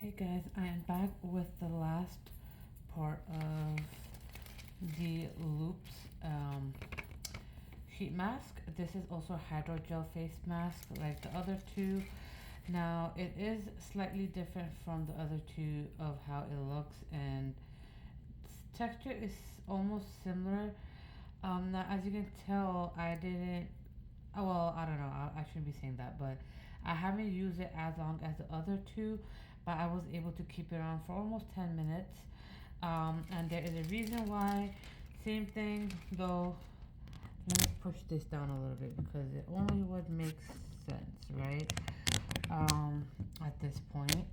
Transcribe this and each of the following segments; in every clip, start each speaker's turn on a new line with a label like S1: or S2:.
S1: Hey guys, I am back with the last part of the Loops sheet mask. This is also a hydrogel face mask like the other two. Now it is slightly different from the other two of how it looks, and its texture is almost similar. Now as you can tell, I didn't. Oh, well, I don't know. I shouldn't be saying that, but I haven't used it as long as the other two, but I was able to keep it on for almost 10 minutes. And there is a reason why. Same thing, though. Let me push this down a little bit because it only would make sense, right? At this point.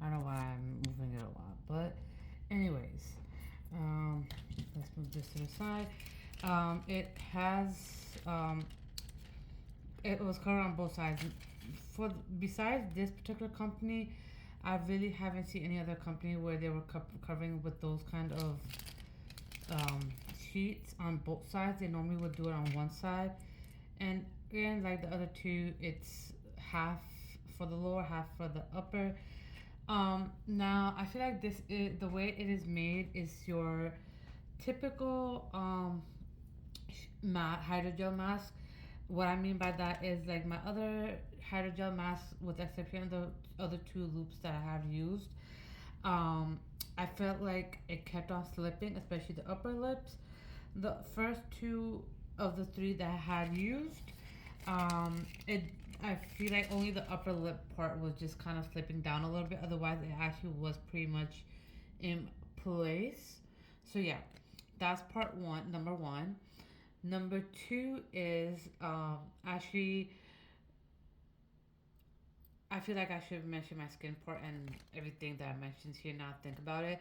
S1: I don't know why I'm moving it a lot, but anyways, um, let's move this to the side. It has um, it was covered on both sides. For besides this particular company, I really haven't seen any other company where they were covering with those kind of um, sheets on both sides. They normally would do it on one side, and again, like the other two, it's half for the lower, half for the upper. Now I feel like this is the way it is made is your typical hydrogel mask. What I mean by that is like my other hydrogel masks, with the exception of the other two loops that I have used, um, I felt like it kept on slipping, especially the upper lips. The first two of the three that I had used, it I feel like only the upper lip part was just kind of slipping down a little bit. Otherwise, it actually was pretty much in place. So yeah, that's part one. Number one. Number two is actually I feel like I should mention my skin part and everything that I mentioned here. Now think about it.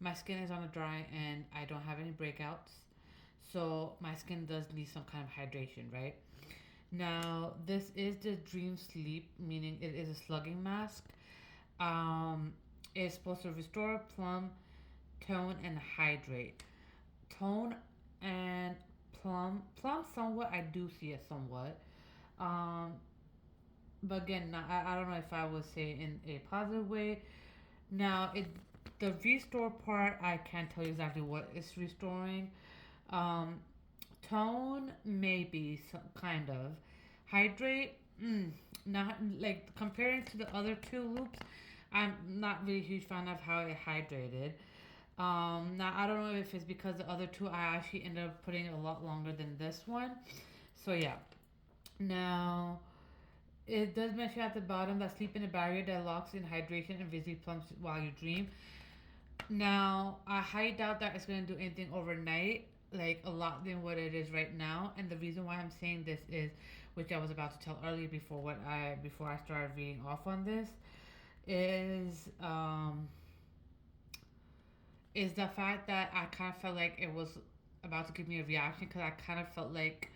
S1: My skin is on a dry and I don't have any breakouts, so my skin does need some kind of hydration, right? Now this is the Dream Sleep, meaning it is a slugging mask. Um, it's supposed to restore, plump, tone, and hydrate. Tone and plump somewhat. I do see it somewhat. Um, but again, I don't know if I would say in a positive way. Now, the restore part, I can't tell you exactly what it's restoring. Um, tone, maybe some kind of. Hydrate, not like comparing to the other two loops. I'm not really a huge fan of how it hydrated. Now I don't know if it's because the other two I actually ended up putting a lot longer than this one. So yeah. Now it does mention at the bottom that sleep in a barrier that locks in hydration and visibly plumps while you dream. Now, I highly doubt that it's going to do anything overnight, like a lot than what it is right now. And the reason why I'm saying this is, which I was about to tell earlier before I started reading off on this, is is the fact that I kind of felt like it was about to give me a reaction because I kind of felt like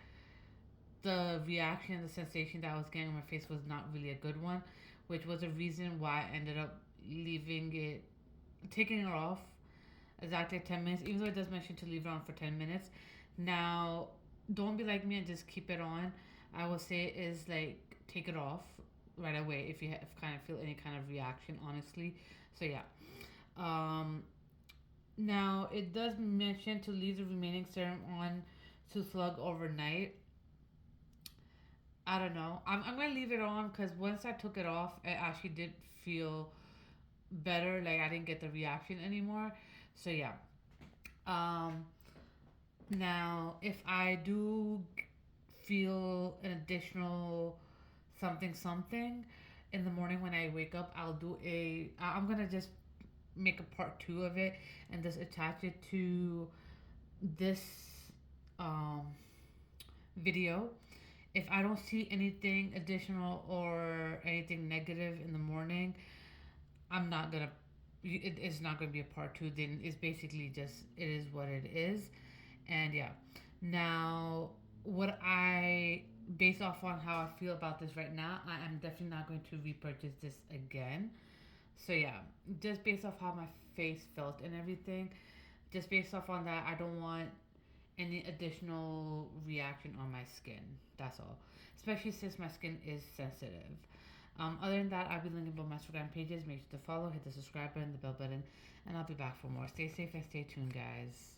S1: the reaction, the sensation that I was getting on my face was not really a good one, which was a reason why I ended up leaving it, taking it off exactly 10 minutes, even though it does mention to leave it on for 10 minutes. Now, don't be like me and just keep it on. I will say is like take it off right away if you have, kind of feel any kind of reaction, honestly. So, yeah. Um, Now, it does mention to leave the remaining serum on to slug overnight. I don't know. I'm gonna leave it on because once I took it off, it actually did feel better. Like I didn't get the reaction anymore. So yeah. Um, Now if I do feel an additional something something in the morning when I wake up, I'm gonna just make a part two of it and just attach it to this um video. If I don't see anything additional or anything negative in the morning, I'm not gonna. It's not gonna be a part two. Then it's basically just it is what it is, and yeah. Now, what I based off on how I feel about this right now, I am definitely not going to repurchase this again. So yeah, just based off how my face felt and everything, just based off on that, I don't want any additional reaction on my skin. That's all. Especially since my skin is sensitive. Other than that, I'll be linking both my Instagram pages. Make sure to follow, hit the subscribe button, the bell button, and I'll be back for more. Stay safe and stay tuned, guys.